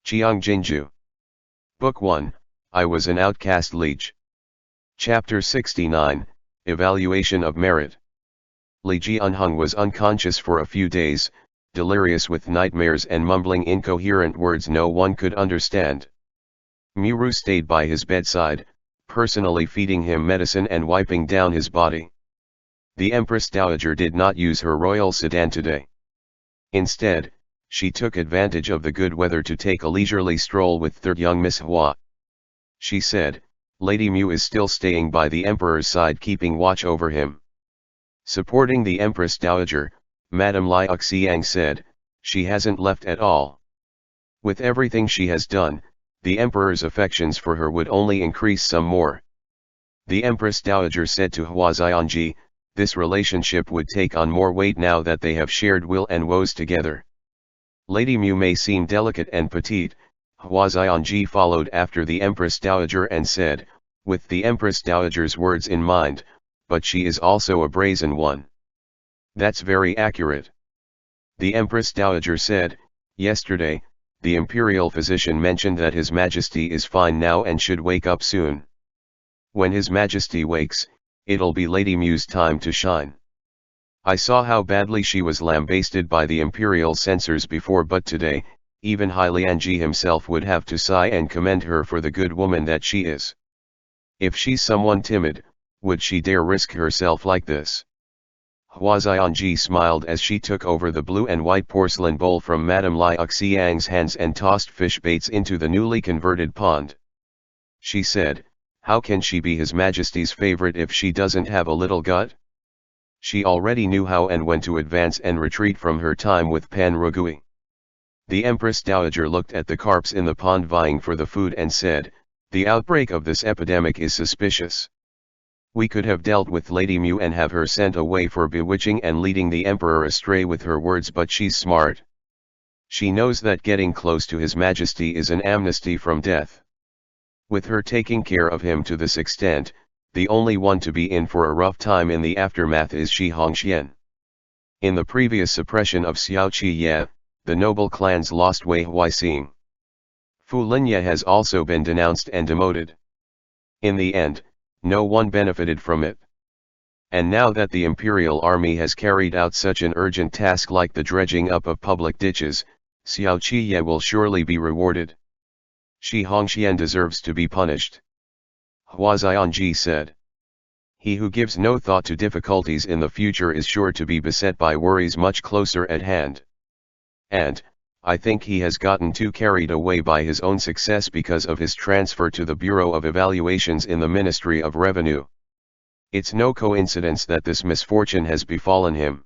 Qiang Jin Jiu. Book 1, I Was an Outcast Liege. Chapter 69, Evaluation of Merit. Liege was unconscious for a few days, delirious with nightmares and mumbling incoherent words no one could understand. Muru stayed by his bedside, personally feeding him medicine and wiping down his body. The Empress Dowager did not use her royal sedan today. Instead, she took advantage of the good weather to take a leisurely stroll with third young Miss Hua. She said, "Lady Mu is still staying by the Emperor's side, keeping watch over him." Supporting the Empress Dowager, Madame Liege Qiang said, "She hasn't left at all. With everything she has done, the Emperor's affections for her would only increase some more." The Empress Dowager said to Hua Xianji, "This relationship would take on more weight now that they have shared will and woes together." Lady Mu may seem delicate and petite, Hua Xianji followed after the Empress Dowager and said, with the Empress Dowager's words in mind, "But she is also a brazen one." "That's very accurate." The Empress Dowager said, "Yesterday, the imperial physician mentioned that His Majesty is fine now and should wake up soon. When His Majesty wakes, it'll be Lady Mu's time to shine. I saw how badly she was lambasted by the imperial censors before, but today, even Hai Lianji himself would have to sigh and commend her for the good woman that she is. If she's someone timid, would she dare risk herself like this?" Hua Xianji smiled as she took over the blue and white porcelain bowl from Madame Liege Qiang's hands and tossed fish baits into the newly converted pond. She said, "How can she be His Majesty's favorite if she doesn't have a little gut?" She already knew how and when to advance and retreat from her time with Pan Rugui. The Empress Dowager looked at the carps in the pond vying for the food and said, "The outbreak of this epidemic is suspicious. We could have dealt with Lady Mu and have her sent away for bewitching and leading the Emperor astray with her words, but she's smart. She knows that getting close to His Majesty is an amnesty from death. With her taking care of him to this extent, the only one to be in for a rough time in the aftermath is Shi Hongxian." In the previous suppression of Xiao Qiye, the noble clans lost Wei Huixing. Fu Linye has also been denounced and demoted. In the end, no one benefited from it. And now that the imperial army has carried out such an urgent task like the dredging up of public ditches, Xiao Qiye will surely be rewarded. Shi Hongxian deserves to be punished. Hua Xianji said, "He who gives no thought to difficulties in the future is sure to be beset by worries much closer at hand. And, I think he has gotten too carried away by his own success because of his transfer to the Bureau of Evaluations in the Ministry of Revenue. It's no coincidence that this misfortune has befallen him.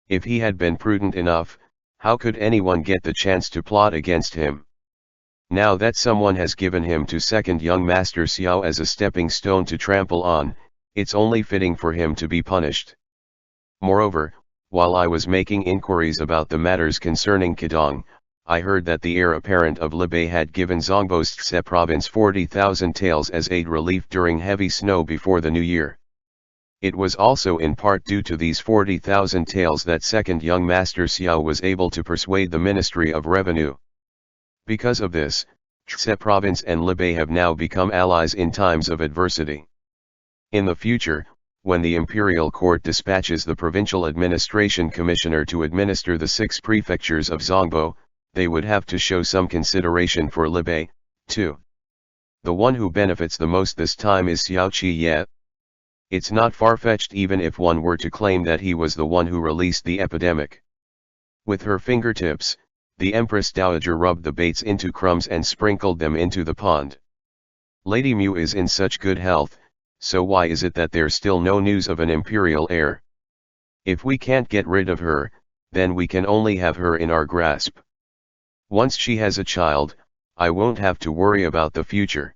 If he had been prudent enough, how could anyone get the chance to plot against him? Now that someone has given him to second young Master Xiao as a stepping stone to trample on, it's only fitting for him to be punished. Moreover, while I was making inquiries about the matters concerning Qidong, I heard that the heir apparent of Liege had given Zhongbos Tse province 40,000 taels as aid relief during heavy snow before the new year. It was also in part due to these 40,000 taels that second young Master Xiao was able to persuade the Ministry of Revenue. Because of this, Tse province and Liege have now become allies in times of adversity. In the future, when the imperial court dispatches the provincial administration commissioner to administer the 6 prefectures of Zhongbo, they would have to show some consideration for Liege, too. The one who benefits the most this time is Xiao Qiye. It's not far-fetched even if one were to claim that he was the one who released the epidemic. With her fingertips, the Empress Dowager rubbed the baits into crumbs and sprinkled them into the pond. Lady Mu is in such good health, so why is it that there's still no news of an imperial heir? If we can't get rid of her, then we can only have her in our grasp. Once she has a child, I won't have to worry about the future."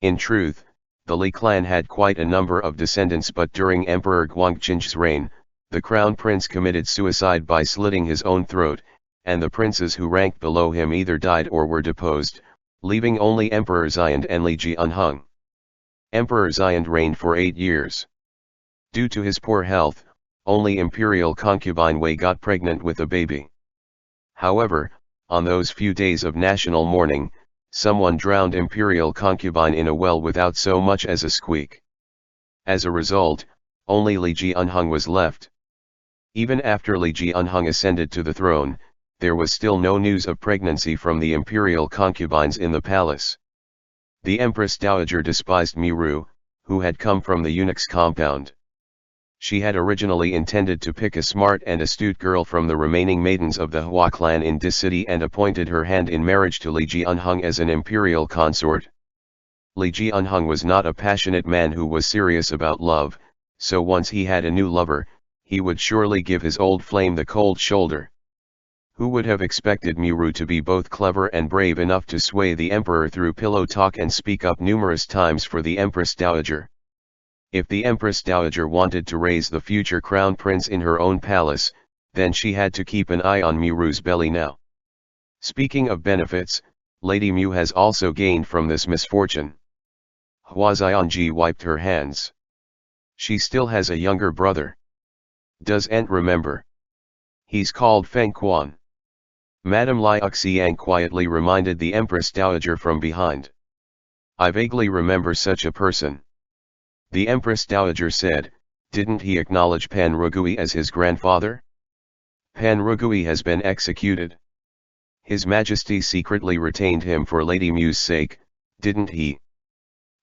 In truth, the Li clan had quite a number of descendants, but during Emperor Guangqing's reign, the crown prince committed suicide by slitting his own throat, and the princes who ranked below him either died or were deposed, leaving only Emperor Xiand and Liege unhung. Emperor Xiand reigned for 8 years. Due to his poor health, only imperial concubine Wei got pregnant with a baby. However, on those few days of national mourning, someone drowned imperial concubine in a well without so much as a squeak. As a result, only Liege Unhung was left. Even after Liege Unhung ascended to the throne, there was still no news of pregnancy from the imperial concubines in the palace. The Empress Dowager despised Miru, who had come from the eunuch's compound. She had originally intended to pick a smart and astute girl from the remaining maidens of the Hua clan in this city and appointed her hand in marriage to Liege Unhung as an imperial consort. Liege Unhung was not a passionate man who was serious about love, so once he had a new lover, he would surely give his old flame the cold shoulder. Who would have expected Miru to be both clever and brave enough to sway the emperor through pillow talk and speak up numerous times for the Empress Dowager? If the Empress Dowager wanted to raise the future crown prince in her own palace, then she had to keep an eye on Miru's belly now. Speaking of benefits, Lady Mu has also gained from this misfortune. Hua Xianji wiped her hands. She still has a younger brother. Does Aunt remember? He's called Feng Quan. Madame Liege Qiang quietly reminded the Empress Dowager from behind. I vaguely remember such a person. The Empress Dowager said, didn't he acknowledge Pan Rugui as his grandfather? Pan Rugui has been executed. His Majesty secretly retained him for Lady Mu's sake, didn't he?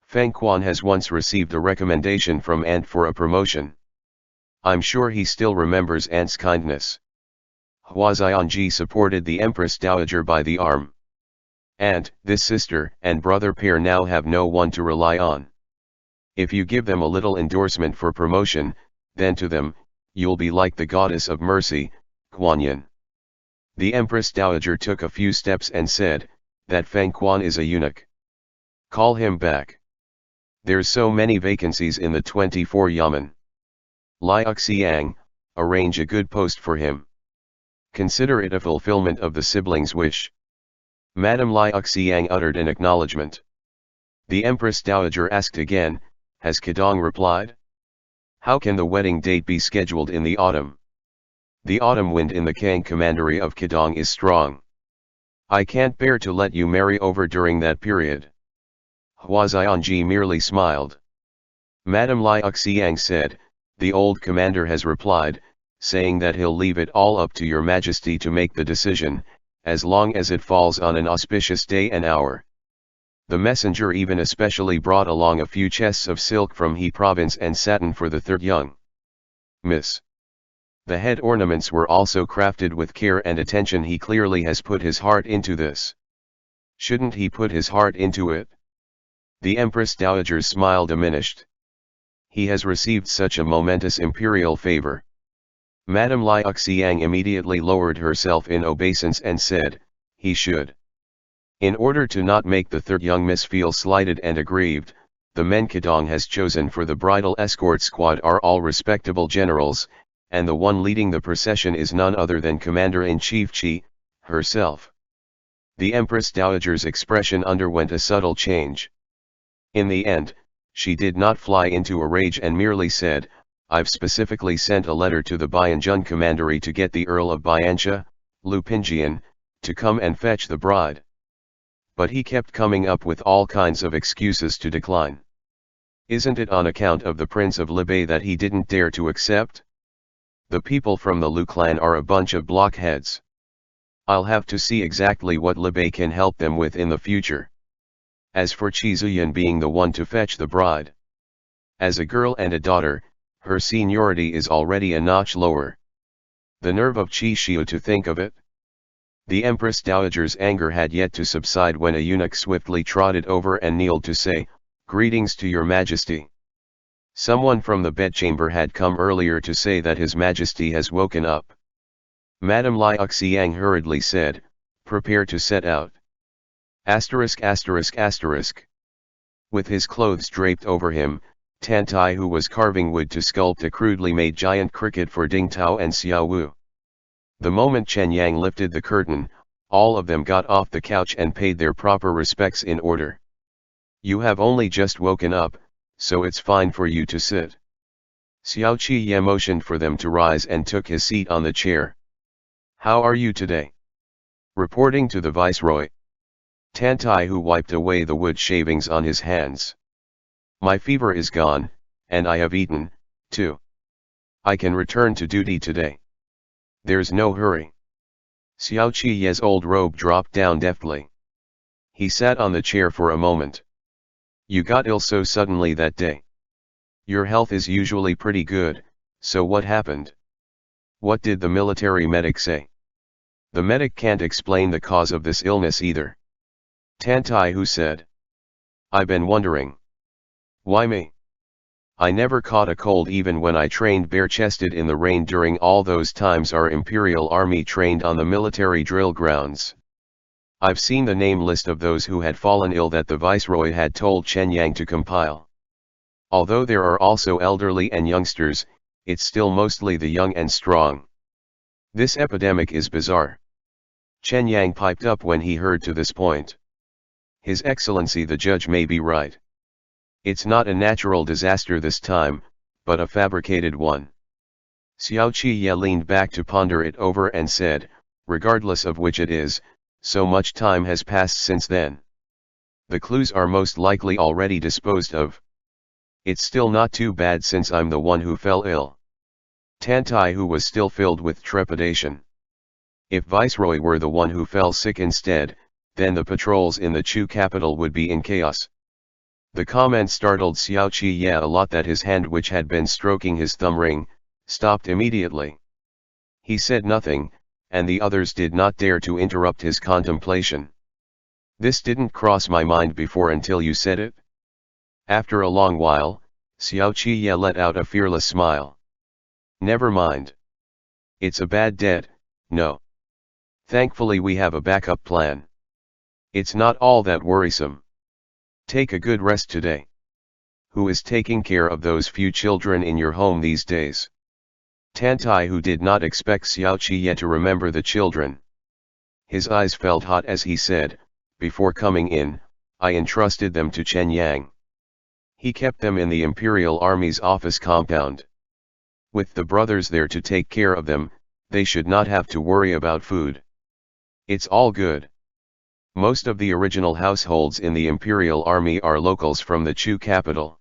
Feng Quan has once received a recommendation from Aunt for a promotion. I'm sure he still remembers Aunt's kindness. Hua Xianji supported the Empress Dowager by the arm. Aunt, this sister and brother pair now have no one to rely on. If you give them a little endorsement for promotion, then to them, you'll be like the goddess of mercy, Guanyin. The Empress Dowager took a few steps and said, that Feng Quan is a eunuch. Call him back. There's so many vacancies in the 24 yamen. Liege Qiang, arrange a good post for him. Consider it a fulfillment of the siblings' wish. Madame Liege Qiang uttered an acknowledgement. The Empress Dowager asked again, has Qidong replied? How can the wedding date be scheduled in the autumn? The autumn wind in the Qiang commandery of Qidong is strong. I can't bear to let you marry over during that period. Hua Xianji merely smiled. Madame Liege Qiang said, the old commander has replied, saying that he'll leave it all up to your majesty to make the decision, as long as it falls on an auspicious day and hour. The messenger even especially brought along a few chests of silk from He province and satin for the third young miss. The head ornaments were also crafted with care and attention. He clearly has put his heart into this. Shouldn't he put his heart into it? The Empress Dowager's smile diminished. He has received such a momentous imperial favor. Madame Liege Qiang immediately lowered herself in obeisance and said, he should. In order to not make the third young miss feel slighted and aggrieved, the men Qidong has chosen for the bridal escort squad are all respectable generals, and the one leading the procession is none other than Commander-in-Chief Qi, herself. The Empress Dowager's expression underwent a subtle change. In the end, she did not fly into a rage and merely said, I've specifically sent a letter to the Bianjun commandery to get the Earl of Bianxia, Lu Pinjian, to come and fetch the bride. But he kept coming up with all kinds of excuses to decline. Isn't it on account of the Prince of Liege that he didn't dare to accept? The people from the Lu clan are a bunch of blockheads. I'll have to see exactly what Liege can help them with in the future. As for Qi Zuyan being the one to fetch the bride, as a girl and a daughter, her seniority is already a notch lower. The nerve of Qi Xiu to think of it. The Empress Dowager's anger had yet to subside when a eunuch swiftly trotted over and kneeled to say, greetings to your majesty. Someone from the bedchamber had come earlier to say that his majesty has woken up. Madame Liege Qiang hurriedly said, prepare to set out. Asterisk asterisk asterisk. With his clothes draped over him, Tan Tai, who was carving wood to sculpt a crudely made giant cricket for Ding Tao and Xiao Wu. The moment Chen Yang lifted the curtain, all of them got off the couch and paid their proper respects in order. You have only just woken up, so it's fine for you to sit. Xiao Qi motioned for them to rise and took his seat on the chair. How are you today? Reporting to the viceroy. Tantai, who wiped away the wood shavings on his hands. My fever is gone, and I have eaten, too. I can return to duty today. There's no hurry. Xiao Qiye's old robe dropped down deftly. He sat on the chair for a moment. You got ill so suddenly that day. Your health is usually pretty good, so what happened? What did the military medic say? The medic can't explain the cause of this illness either. Tantai, who said. I've been wondering. Why me? I never caught a cold even when I trained bare-chested in the rain during all those times our Imperial Army trained on the military drill grounds. I've seen the name list of those who had fallen ill that the Viceroy had told Chen Yang to compile. Although there are also elderly and youngsters, it's still mostly the young and strong. This epidemic is bizarre. Chen Yang piped up when he heard to this point. His Excellency the judge may be right. It's not a natural disaster this time, but a fabricated one. Xiao Qiye leaned back to ponder it over and said, regardless of which it is, so much time has passed since then. The clues are most likely already disposed of. It's still not too bad since I'm the one who fell ill. Tantai, who was still filled with trepidation. If Viceroy were the one who fell sick instead, then the patrols in the Chu capital would be in chaos. The comment startled Xiao Qiye a lot that his hand, which had been stroking his thumb ring, stopped immediately. He said nothing, and the others did not dare to interrupt his contemplation. This didn't cross my mind before until you said it. After a long while, Xiao Qiye let out a fearless smile. Never mind. It's a bad debt, no. Thankfully we have a backup plan. It's not all that worrisome. Take a good rest today. Who is taking care of those few children in your home these days? Tantai, who did not expect Xiao Qiye to remember the children. His eyes felt hot as he said, before coming in, I entrusted them to Chen Yang. He kept them in the Imperial Army's office compound. With the brothers there to take care of them, they should not have to worry about food. It's all good. Most of the original households in the Imperial Army are locals from the Chu capital.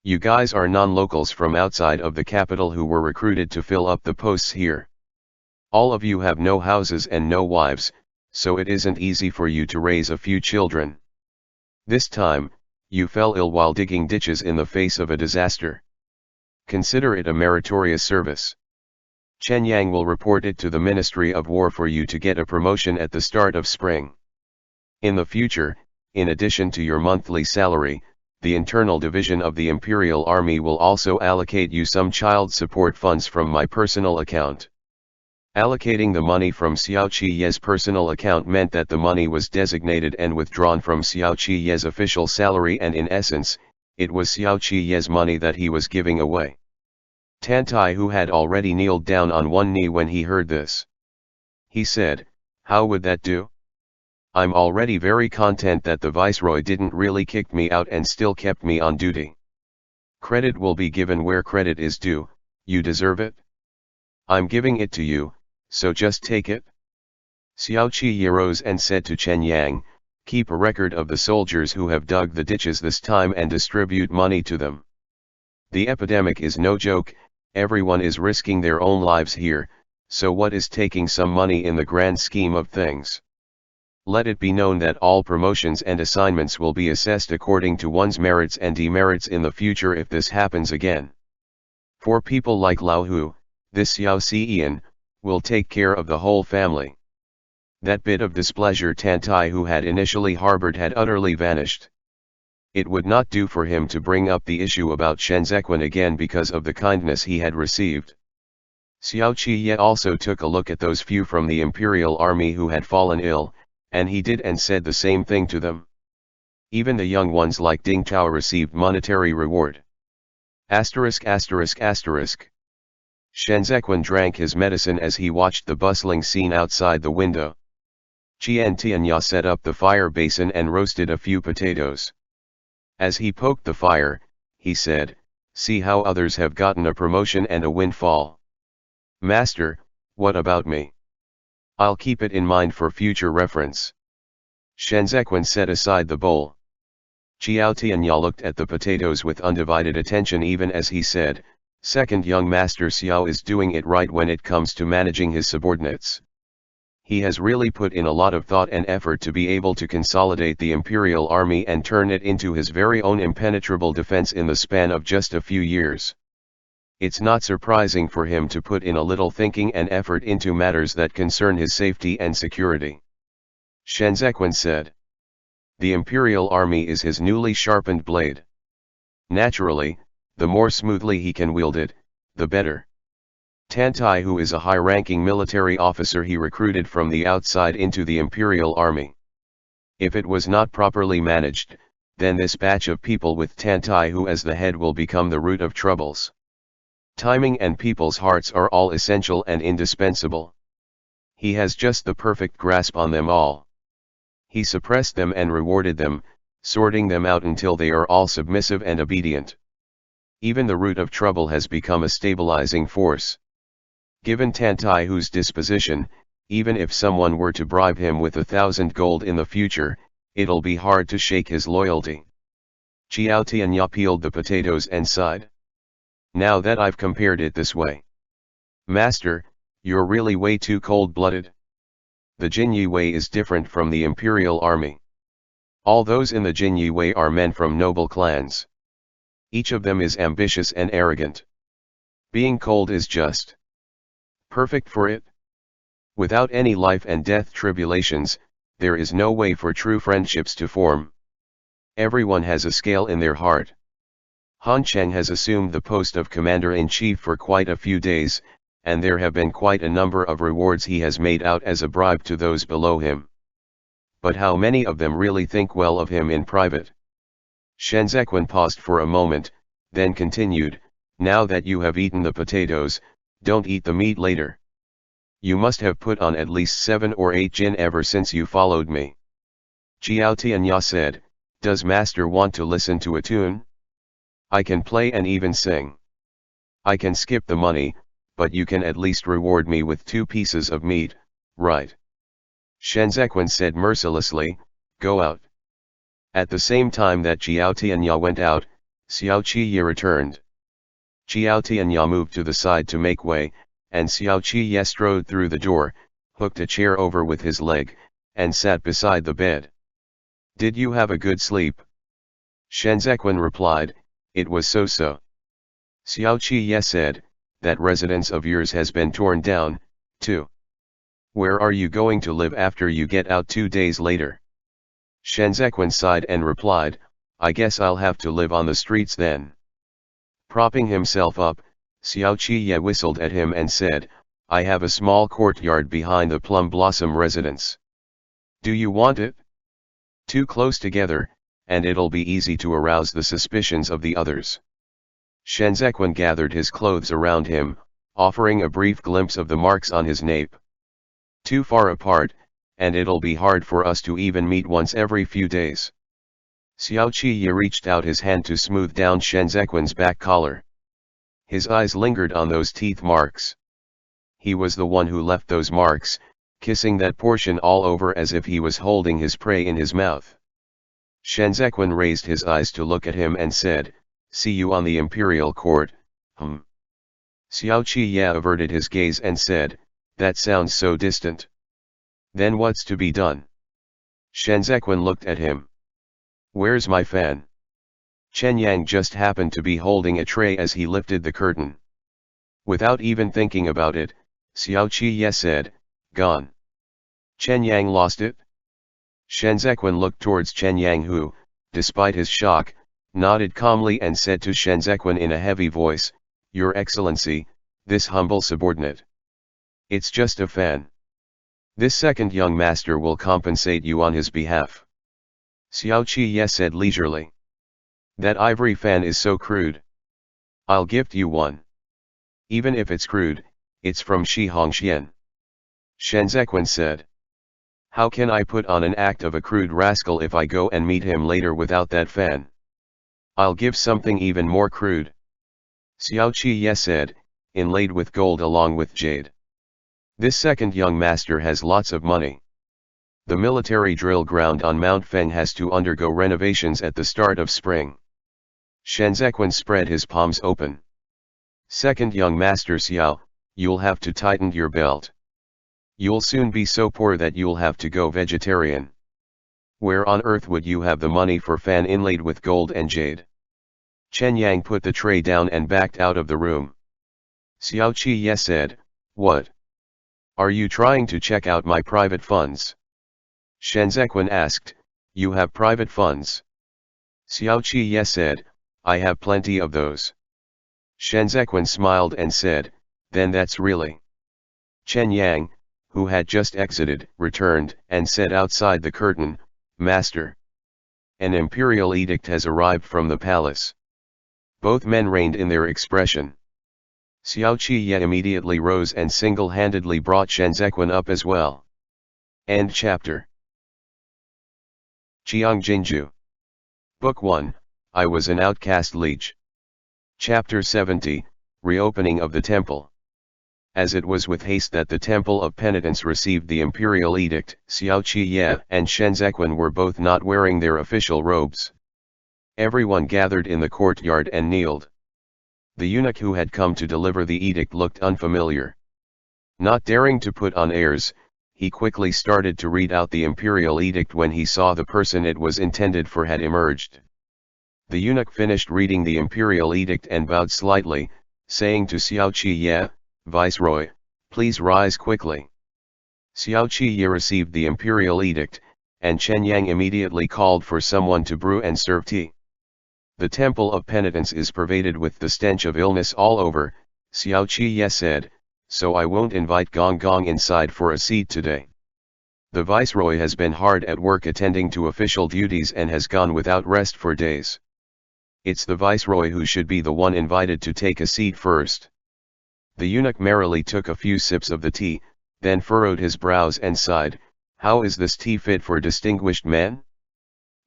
You guys are non-locals from outside of the capital who were recruited to fill up the posts here. All of you have no houses and no wives, so it isn't easy for you to raise a few children. This time, you fell ill while digging ditches in the face of a disaster. Consider it a meritorious service. Chen Yang will report it to the Ministry of War for you to get a promotion at the start of spring. In the future, in addition to your monthly salary, the internal division of the Imperial Army will also allocate you some child support funds from my personal account. Allocating the money from Xiao Qiye's personal account meant that the money was designated and withdrawn from Xiao Qiye's official salary, and in essence, it was Xiao Qiye's money that he was giving away. Tantai, who had already kneeled down on one knee when he heard this. He said, how would that do? I'm already very content that the Viceroy didn't really kick me out and still kept me on duty. Credit will be given where credit is due, you deserve it. I'm giving it to you, so just take it. Xiao Qiye rose and said to Chen Yang, keep a record of the soldiers who have dug the ditches this time and distribute money to them. The epidemic is no joke, everyone is risking their own lives here, so what is taking some money in the grand scheme of things? Let it be known that all promotions and assignments will be assessed according to one's merits and demerits in the future if this happens again. For people like Lao Hu, this Xiao Xian, will take care of the whole family. That bit of displeasure Tantai, who had initially harbored, had utterly vanished. It would not do for him to bring up the issue about Shenzhequan again because of the kindness he had received. Xiao Qiye also took a look at those few from the Imperial Army who had fallen ill, and he did and said the same thing to them. Even the young ones like Ding Tao received monetary reward. ******. Shenzhequan drank his medicine as he watched the bustling scene outside the window. Qian Tianya set up the fire basin and roasted a few potatoes. As he poked the fire, he said, see how others have gotten a promotion and a windfall. Master, what about me? I'll keep it in mind for future reference. Shenzhen set aside the bowl. Qiao Tianya looked at the potatoes with undivided attention even as he said, "Second young master Xiao is doing it right when it comes to managing his subordinates. He has really put in a lot of thought and effort to be able to consolidate the imperial army and turn it into his very own impenetrable defense in the span of just a few years. It's not surprising for him to put in a little thinking and effort into matters that concern his safety and security." Shenzhen said. "The imperial army is his newly sharpened blade. Naturally, the more smoothly he can wield it, the better. Tantai, who is a high-ranking military officer he recruited from the outside into the imperial army. If it was not properly managed, then this batch of people with Tantai who as the head will become the root of troubles. Timing and people's hearts are all essential and indispensable. He has just the perfect grasp on them all. He suppressed them and rewarded them, sorting them out until they are all submissive and obedient. Even the root of trouble has become a stabilizing force. Given Tantaihu's disposition, even if someone were to bribe him with 1,000 gold in the future, it'll be hard to shake his loyalty." Qiao Tianya peeled the potatoes and sighed. "Now that I've compared it this way. Master, you're really way too cold-blooded. The Jinyi way is different from the imperial army. All those in the Jinyi way are men from noble clans. Each of them is ambitious and arrogant. Being cold is just perfect for it. Without any life and death tribulations, there is no way for true friendships to form. Everyone has a scale in their heart. Han Cheng has assumed the post of commander-in-chief for quite a few days, and there have been quite a number of rewards he has made out as a bribe to those below him. But how many of them really think well of him in private?" Shenzhen paused for a moment, then continued, "Now that you have eaten the potatoes, don't eat the meat later. You must have put on at least 7 or 8 gin ever since you followed me." Qiao Tianya said, "Does master want to listen to a tune? I can play and even sing. I can skip the money, but you can at least reward me with 2 pieces of meat, right?" Shenzhen said mercilessly, "Go out." At the same time that Qiao Tianya went out, Xiao Qiye returned. Qiao Tianya moved to the side to make way, and Xiao Qiye strode through the door, hooked a chair over with his leg, and sat beside the bed. "Did you have a good sleep?" Shenzhen replied, "It was so-so." Xiao Qiye said, "That residence of yours has been torn down, too. Where are you going to live after you get out 2 days later?" Shenzhen sighed and replied, "I guess I'll have to live on the streets then." Propping himself up, Xiao Qiye whistled at him and said, "I have a small courtyard behind the Plum Blossom residence. Do you want it? Too close together, and it'll be easy to arouse the suspicions of the others." Shenzhen gathered his clothes around him, offering a brief glimpse of the marks on his nape. "Too far apart, and it'll be hard for us to even meet once every few days." Xiao Qiye reached out his hand to smooth down Shenzhen's back collar. His eyes lingered on those teeth marks. He was the one who left those marks, kissing that portion all over as if he was holding his prey in his mouth. Shenzhen raised his eyes to look at him and said, "See you on the imperial court, Xiao Qiye averted his gaze and said, "That sounds so distant. Then what's to be done?" Shenzhen looked at him. "Where's my fan?" Chen Yang just happened to be holding a tray as he lifted the curtain. Without even thinking about it, Xiao Qiye said, "Gone." "Chen Yang lost it?" Shenzhen looked towards Chen Yang who, despite his shock, nodded calmly and said to Shenzhen in a heavy voice, "Your Excellency, this humble subordinate. It's just a fan. This second young master will compensate you on his behalf." Xiao Qiye said leisurely. "That ivory fan is so crude. I'll gift you one. Even if it's crude, it's from Shi Hongxian." Shenzhen said. "How can I put on an act of a crude rascal if I go and meet him later without that fan? I'll give something even more crude." Xiao Qiye said, "Inlaid with gold along with jade." This second young master has lots of money. The military drill ground on Mount Feng has to undergo renovations at the start of spring. Shenzhequan spread his palms open. Second young master Xiao, you'll have to tighten your belt. You'll soon be so poor that you'll have to go vegetarian. Where on earth would you have the money for fan inlaid with gold and jade? Chen Yang put the tray down and backed out of the room. Xiao Qiye said, "What? Are you trying to check out my private funds?" Shenzhequan asked, "You have private funds?" Xiao Qiye said, "I have plenty of those." Shenzhequan smiled and said, "Then that's really." Chen Yang, who had just exited, returned and said outside the curtain, "Master, an imperial edict has arrived from the palace." Both men reined in their expression. Xiao Qiye immediately rose and single-handedly brought Shenzhequan up as well. End chapter. Qiang Jin Jiu. Book 1, I Was an Outcast Liege. Chapter 70, Reopening of the Temple. As it was with haste that the Temple of Penitence received the imperial edict, Xiao Qiye and Shenzhequan were both not wearing their official robes. Everyone gathered in the courtyard and kneeled. The eunuch who had come to deliver the edict looked unfamiliar. Not daring to put on airs, he quickly started to read out the imperial edict when he saw the person it was intended for had emerged. The eunuch finished reading the imperial edict and bowed slightly, saying to Xiao Qiye, "Viceroy, please rise quickly." Xiao Qiye received the imperial edict, and Chen Yang immediately called for someone to brew and serve tea. "The Temple of Penitence is pervaded with the stench of illness all over," Xiao Qiye said, "so I won't invite Gong Gong inside for a seat today. The Viceroy has been hard at work attending to official duties and has gone without rest for days. It's the Viceroy who should be the one invited to take a seat first." The eunuch merrily took a few sips of the tea, then furrowed his brows and sighed, "How is this tea fit for distinguished men?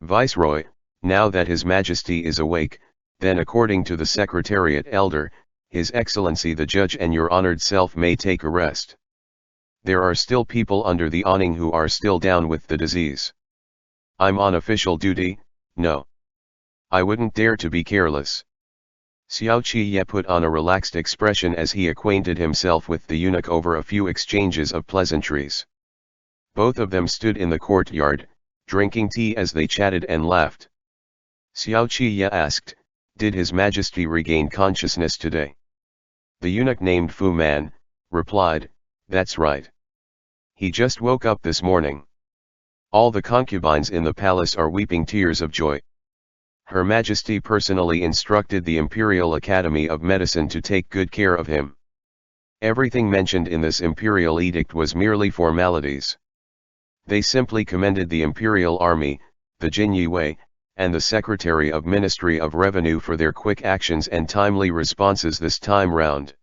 Viceroy, now that His Majesty is awake, then according to the Secretariat Elder, His Excellency the Judge and your honored self may take a rest. There are still people under the awning who are still down with the disease. I'm on official duty, no. I wouldn't dare to be careless." Xiao Qiye put on a relaxed expression as he acquainted himself with the eunuch over a few exchanges of pleasantries. Both of them stood in the courtyard, drinking tea as they chatted and laughed. Xiao Qiye asked, "Did His Majesty regain consciousness today?" The eunuch named Fu Man replied, "That's right. He just woke up this morning. All the concubines in the palace are weeping tears of joy. Her Majesty personally instructed the Imperial Academy of Medicine to take good care of him. Everything mentioned in this imperial edict was merely formalities. They simply commended the Imperial Army, the Jinyue, and the Secretary of Ministry of Revenue for their quick actions and timely responses this time round.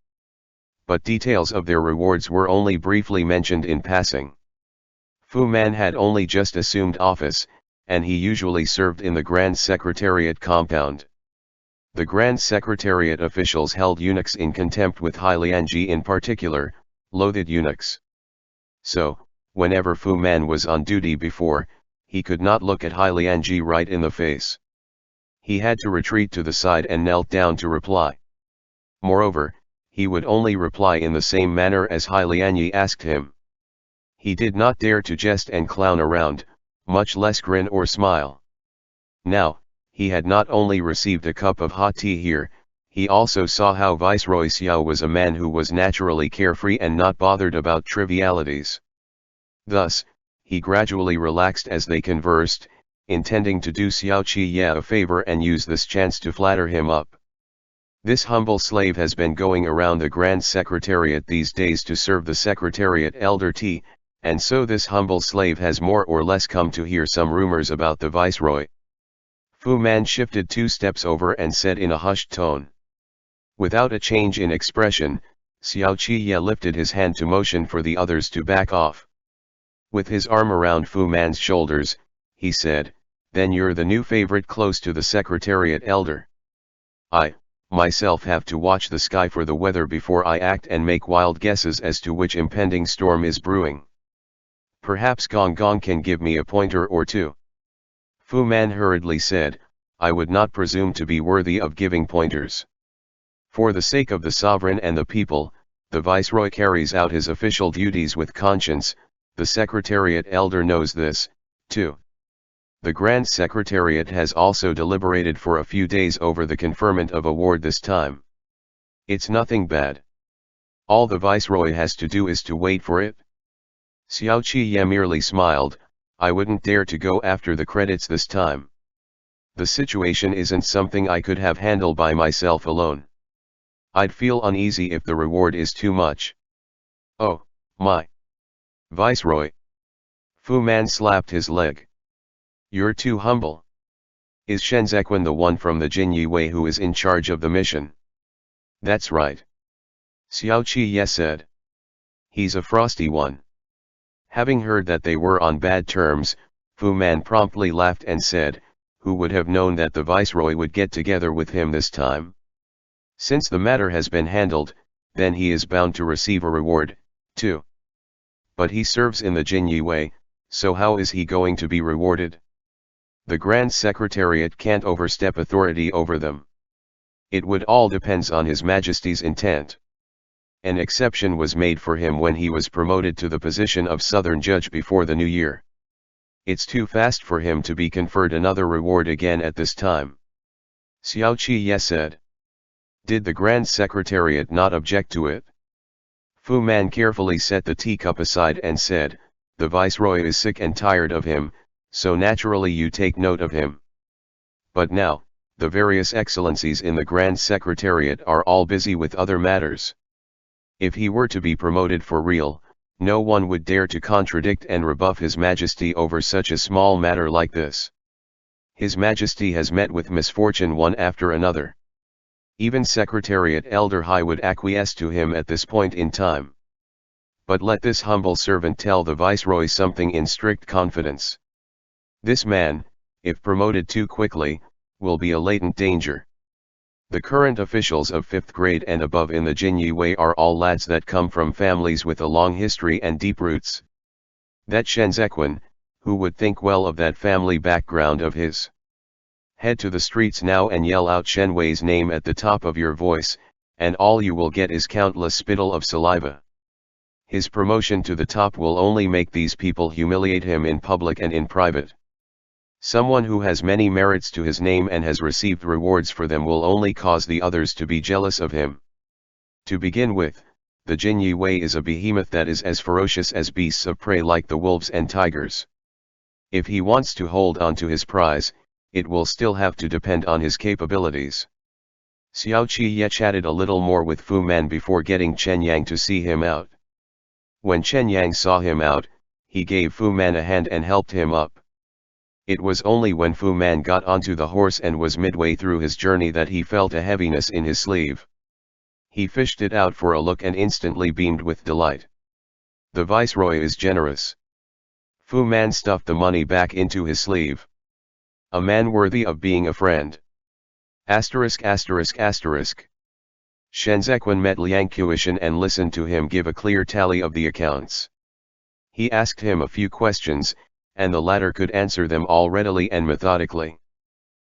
But details of their rewards were only briefly mentioned in passing. Fu Man had only just assumed office, and he usually served in the Grand Secretariat compound. The Grand Secretariat officials held eunuchs in contempt, with Hai Lianji in particular, loathed eunuchs. So, whenever Fu Man was on duty before, he could not look at Hai Lianji right in the face. He had to retreat to the side and knelt down to reply. Moreover, he would only reply in the same manner as Hai Lianji asked him. He did not dare to jest and clown around, much less grin or smile. Now, he had not only received a cup of hot tea here, he also saw how Viceroy Xiao was a man who was naturally carefree and not bothered about trivialities. Thus, he gradually relaxed as they conversed, intending to do Xiao Qiye a favor and use this chance to flatter him up. This humble slave has been going around the Grand Secretariat these days to serve the Secretariat Elder tea, and so this humble slave has more or less come to hear some rumors about the Viceroy. Fu Man shifted 2 steps over and said in a hushed tone. Without a change in expression, Xiao Qiye lifted his hand to motion for the others to back off. With his arm around Fu Man's shoulders, he said, "Then you're the new favorite close to the Secretariat Elder." myself have to watch the sky for the weather before I act and make wild guesses as to which impending storm is brewing. Perhaps Gong Gong can give me a pointer or two. Fu Man hurriedly said, I would not presume to be worthy of giving pointers. For the sake of the sovereign and the people, the viceroy carries out his official duties with conscience. The Secretariat elder knows this, too. The Grand Secretariat has also deliberated for a few days over the conferment of award this time. It's nothing bad. All the viceroy has to do is to wait for it. Xiao Qi merely smiled, I wouldn't dare to go after the credits this time. The situation isn't something I could have handled by myself alone. I'd feel uneasy if the reward is too much. Oh, my. Viceroy. Fu Man slapped his leg. You're too humble. Is Shenzhequan the one from the Jin Jiu who is in charge of the mission? That's right. Xiao Qi said. He's a frosty one. Having heard that they were on bad terms, Fu Man promptly laughed and said, who would have known that the viceroy would get together with him this time? Since the matter has been handled, then he is bound to receive a reward, too. But he serves in the Jin Jiu, so how is he going to be rewarded? The Grand Secretariat can't overstep authority over them. It would all depend on His Majesty's intent. An exception was made for him when he was promoted to the position of Southern Judge before the new year. It's too fast for him to be conferred another reward again at this time. Xiao Qi said. Did the Grand Secretariat not object to it? Fu Man carefully set the teacup aside and said, the Viceroy is sick and tired of him, so naturally you take note of him. But now, the various excellencies in the Grand Secretariat are all busy with other matters. If he were to be promoted for real, no one would dare to contradict and rebuff His Majesty over such a small matter like this. His Majesty has met with misfortune one after another. Even Secretariat Elder Hai would acquiesce to him at this point in time. But let this humble servant tell the Viceroy something in strict confidence. This man, if promoted too quickly, will be a latent danger. The current officials of 5th grade and above in the Jin Jiu are all lads that come from families with a long history and deep roots. That Shenzhequan, who would think well of that family background of his? Head to the streets now and yell out Shen Wei's name at the top of your voice, and all you will get is countless spittle of saliva. His promotion to the top will only make these people humiliate him in public and in private. Someone who has many merits to his name and has received rewards for them will only cause the others to be jealous of him. To begin with, the Jin Jiu is a behemoth that is as ferocious as beasts of prey like the wolves and tigers. If he wants to hold on to his prize, it will still have to depend on his capabilities. Xiao Qi chatted a little more with Fu Man before getting Chen Yang to see him out. When Chen Yang saw him out, he gave Fu Man a hand and helped him up. It was only when Fu Man got onto the horse and was midway through his journey that he felt a heaviness in his sleeve. He fished it out for a look and instantly beamed with delight. The Viceroy is generous. Fu Man stuffed the money back into his sleeve. A man worthy of being a friend. Asterisk. Shenzhequan met Liang Qiushan and listened to him give a clear tally of the accounts. He asked him a few questions, and the latter could answer them all readily and methodically.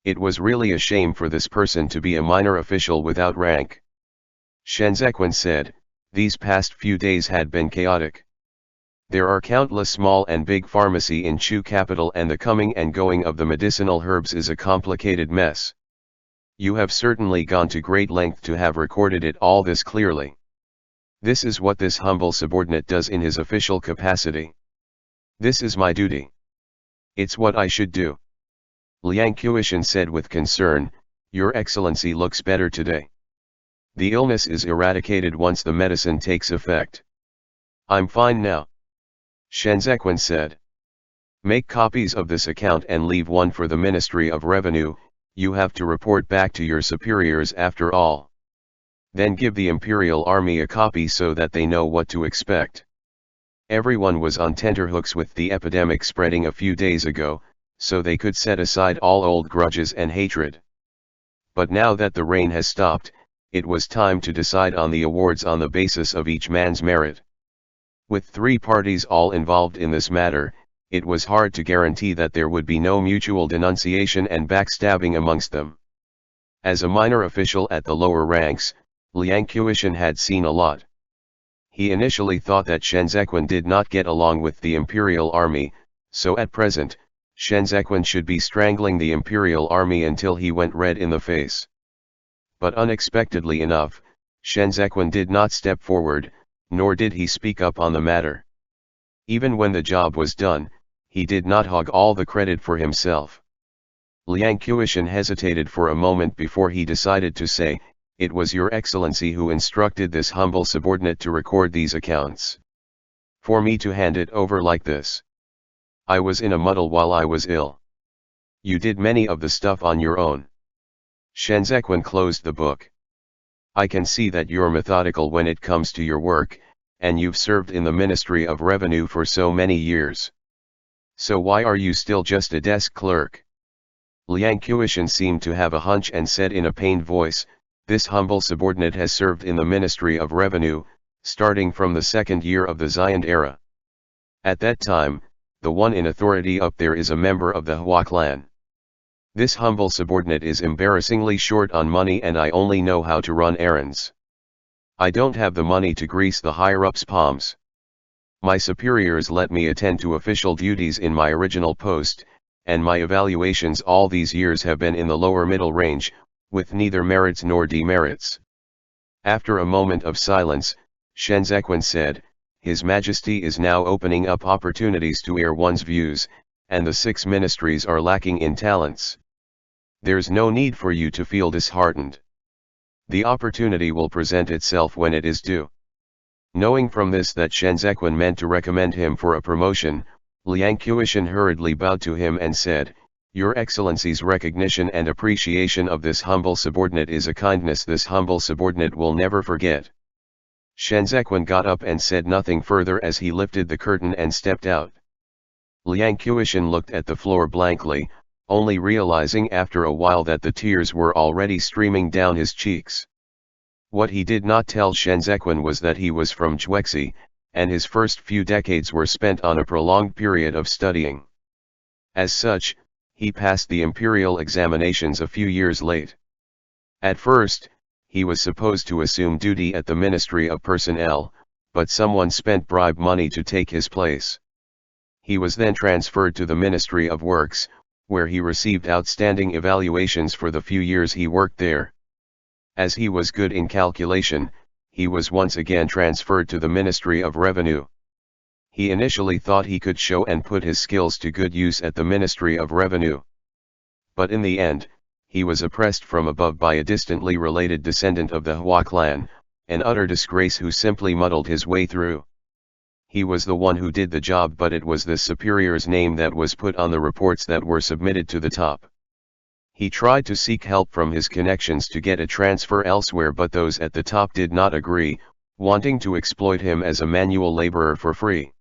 It was really a shame for this person to be a minor official without rank. Shenzhequan said, these past few days had been chaotic. There are countless small and big pharmacy in Chu capital and the coming and going of the medicinal herbs is a complicated mess. You have certainly gone to great length to have recorded it all this clearly. This is what this humble subordinate does in his official capacity. This is my duty. It's what I should do. Liang Qiushan said with concern, Your Excellency looks better today. The illness is eradicated once the medicine takes effect. I'm fine now. Shenzhequan said. Make copies of this account and leave one for the Ministry of Revenue, you have to report back to your superiors after all. Then give the Imperial Army a copy so that they know what to expect. Everyone was on tenterhooks with the epidemic spreading a few days ago, so they could set aside all old grudges and hatred. But now that the rain has stopped, it was time to decide on the awards on the basis of each man's merit. With 3 parties all involved in this matter, it was hard to guarantee that there would be no mutual denunciation and backstabbing amongst them. As a minor official at the lower ranks, Liang Qiushan had seen a lot. He initially thought that Shenzhequan did not get along with the imperial army, so at present, Shenzhequan should be strangling the imperial army until he went red in the face. But unexpectedly enough, Shenzhequan did not step forward, nor did he speak up on the matter. Even when the job was done, he did not hog all the credit for himself. Liang Qiushan hesitated for a moment before he decided to say, "It was Your Excellency who instructed this humble subordinate to record these accounts. For me to hand it over like this. I was in a muddle while I was ill. You did many of the stuff on your own." Shenzhequan closed the book. "I can see that you're methodical when it comes to your work, and you've served in the Ministry of Revenue for so many years. So why are you still just a desk clerk?" Liang Qiushan seemed to have a hunch and said in a pained voice, "This humble subordinate has served in the Ministry of Revenue, starting from the 2nd year of the Xian era. At that time, the one in authority up there is a member of the Hua clan. This humble subordinate is embarrassingly short on money and I only know how to run errands. I don't have the money to grease the higher-ups' palms. My superiors let me attend to official duties in my original post, and my evaluations all these years have been in the lower middle range, with neither merits nor demerits." After a moment of silence, Shenzhequan said, "His Majesty is now opening up opportunities to air one's views, and the 6 ministries are lacking in talents. There's no need for you to feel disheartened. The opportunity will present itself when it is due." Knowing from this that Shenzhequan meant to recommend him for a promotion, Liang Qiushan hurriedly bowed to him and said, "Your Excellency's recognition and appreciation of this humble subordinate is a kindness this humble subordinate will never forget." Shenzhequan got up and said nothing further as he lifted the curtain and stepped out. Liang Qiushan looked at the floor blankly, only realizing after a while that the tears were already streaming down his cheeks. What he did not tell Shenzhequan was that he was from Juexi, and his first few decades were spent on a prolonged period of studying. As such, he passed the imperial examinations a few years late. At first, he was supposed to assume duty at the Ministry of Personnel, but someone spent bribe money to take his place. He was then transferred to the Ministry of Works, where he received outstanding evaluations for the few years he worked there. As he was good in calculation, he was once again transferred to the Ministry of Revenue. He initially thought he could show and put his skills to good use at the Ministry of Revenue. But in the end, he was oppressed from above by a distantly related descendant of the Hua clan, an utter disgrace who simply muddled his way through. He was the one who did the job, but it was the superior's name that was put on the reports that were submitted to the top. He tried to seek help from his connections to get a transfer elsewhere, but those at the top did not agree, wanting to exploit him as a manual laborer for free.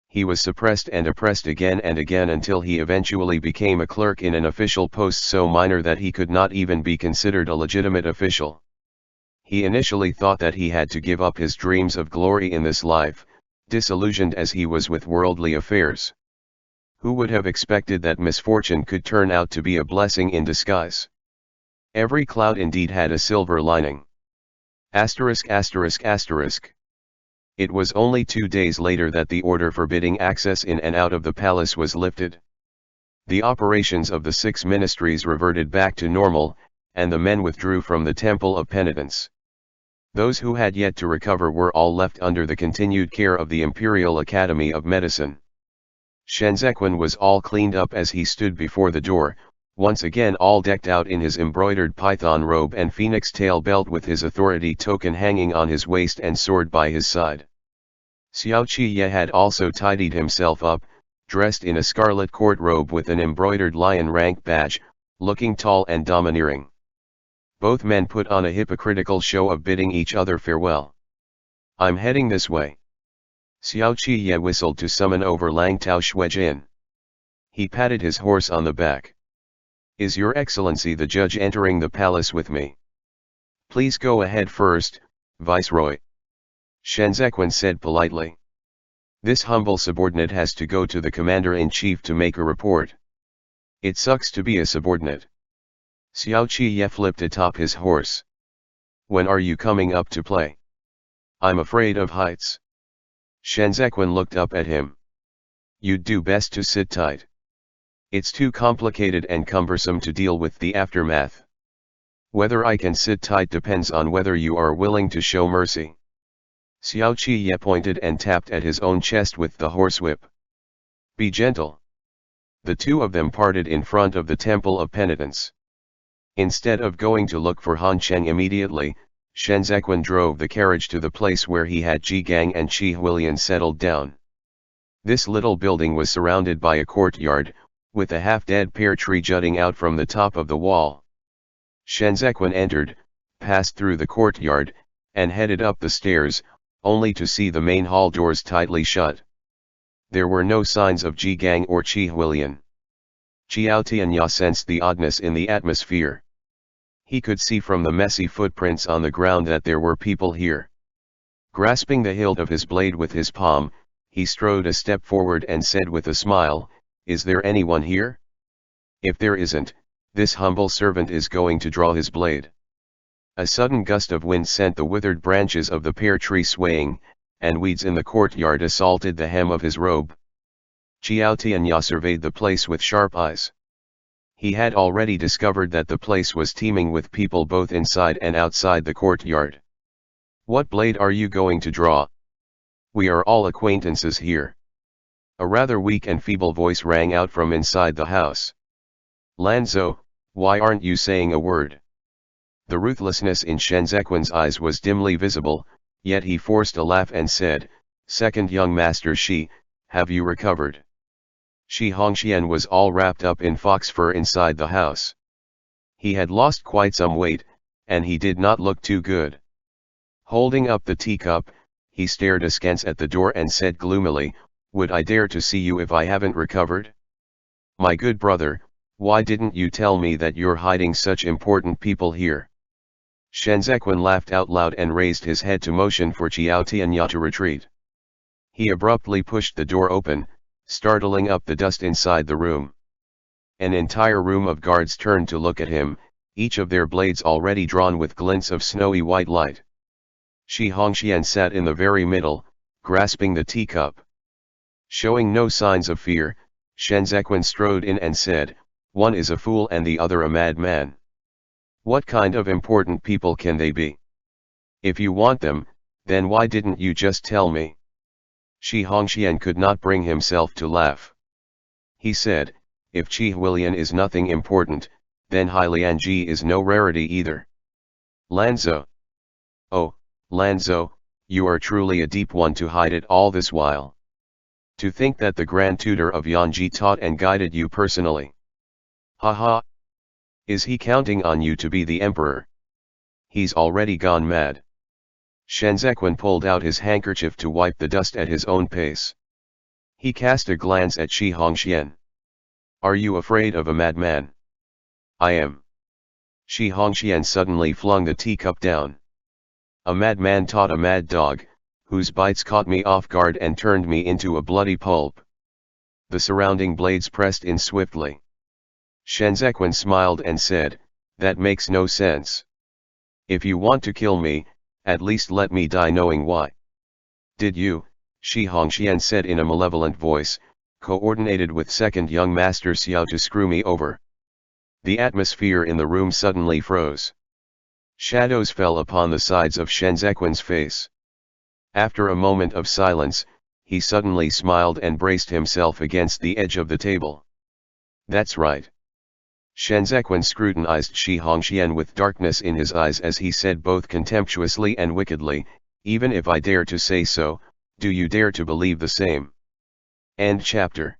He was suppressed and oppressed again and again until he eventually became a clerk in an official post so minor that he could not even be considered a legitimate official. He initially thought that he had to give up his dreams of glory in this life, disillusioned as he was with worldly affairs. Who would have expected that misfortune could turn out to be a blessing in disguise? Every cloud indeed had a silver lining. Asterisk asterisk asterisk. It was only 2 days later that the order forbidding access in and out of the palace was lifted. The operations of the 6 ministries reverted back to normal, and the men withdrew from the Temple of Penitence. Those who had yet to recover were all left under the continued care of the Imperial Academy of Medicine. Shenzhequan was all cleaned up as he stood before the door, once again all decked out in his embroidered python robe and phoenix tail belt with his authority token hanging on his waist and sword by his side. Xiao Qiye had also tidied himself up, dressed in a scarlet court robe with an embroidered lion rank badge, looking tall and domineering. Both men put on a hypocritical show of bidding each other farewell. "I'm heading this way." Xiao Qiye whistled to summon over Lang Tao Shuijin. He patted his horse on the back. Is Your Excellency the judge entering the palace with me? Please go ahead first, Viceroy. Shenzequan said politely. This humble subordinate has to go to the commander-in-chief to make a report. It sucks to be a subordinate. Xiao Qiye flipped atop his horse. When are you coming up to play? I'm afraid of heights. Shenzequan looked up at him. You'd do best to sit tight. It's too complicated and cumbersome to deal with the aftermath. Whether I can sit tight depends on whether you are willing to show mercy. Xiao Qiye pointed and tapped at his own chest with the horsewhip. Be gentle. The two of them parted in front of the Temple of Penitence. Instead of going to look for Han Cheng immediately, Shenzequan drove the carriage to the place where he had Ji Gang and Qi Huilian settled down. This little building was surrounded by a courtyard, with a half-dead pear tree jutting out from the top of the wall. Shenzequan entered, passed through the courtyard, and headed up the stairs, only to see the main hall doors tightly shut. There were no signs of Ji Gang or Qi Huilian. Qiao Tianya sensed the oddness in the atmosphere. He could see from the messy footprints on the ground that there were people here. Grasping the hilt of his blade with his palm, he strode a step forward and said with a smile, "Is there anyone here? If there isn't, this humble servant is going to draw his blade." A sudden gust of wind sent the withered branches of the pear tree swaying, and weeds in the courtyard assaulted the hem of his robe. Qiao Tianya surveyed the place with sharp eyes. He had already discovered that the place was teeming with people both inside and outside the courtyard. "What blade are you going to draw? We are all acquaintances here." A rather weak and feeble voice rang out from inside the house. "Lanzhou, why aren't you saying a word?" The ruthlessness in Shenzequan's eyes was dimly visible, yet he forced a laugh and said, "Second young master Shi, have you recovered?" Shi Hongxian was all wrapped up in fox fur inside the house. He had lost quite some weight, and he did not look too good. Holding up the teacup, he stared askance at the door and said gloomily, "Would I dare to see you if I haven't recovered? My good brother, why didn't you tell me that you're hiding such important people here?" Shenzequan laughed out loud and raised his head to motion for Qiao Tianya to retreat. He abruptly pushed the door open, startling up the dust inside the room. An entire room of guards turned to look at him, each of their blades already drawn with glints of snowy white light. Shi Hongxian sat in the very middle, grasping the teacup. Showing no signs of fear, Shenzequan strode in and said, "One is a fool and the other a madman. What kind of important people can they be? If you want them, then why didn't you just tell me?" Shi Hongxian could not bring himself to laugh. He said, "If Qi Huilian is nothing important, then Hai Lianji is no rarity either. Lanzhou. Oh, Lanzhou, you are truly a deep one to hide it all this while. To think that the Grand Tutor of Yanji taught and guided you personally. Ha ha. Is he counting on you to be the emperor? He's already gone mad." Shenzequan pulled out his handkerchief to wipe the dust at his own pace. He cast a glance at Shi Hongxian. "Are you afraid of a madman?" "I am." Shi Hongxian suddenly flung the teacup down. "A madman taught a mad dog, whose bites caught me off guard and turned me into a bloody pulp." The surrounding blades pressed in swiftly. Shenzequan smiled and said, "That makes no sense. If you want to kill me, at least let me die knowing why." "Did you," Shi Hongxian said in a malevolent voice, "coordinated with second young master Xiao to screw me over?" The atmosphere in the room suddenly froze. Shadows fell upon the sides of Shenzequan's face. After a moment of silence, he suddenly smiled and braced himself against the edge of the table. "That's right." Shenzequan scrutinized Shi Hongxian with darkness in his eyes as he said both contemptuously and wickedly, "Even if I dare to say so, do you dare to believe the same?" End chapter.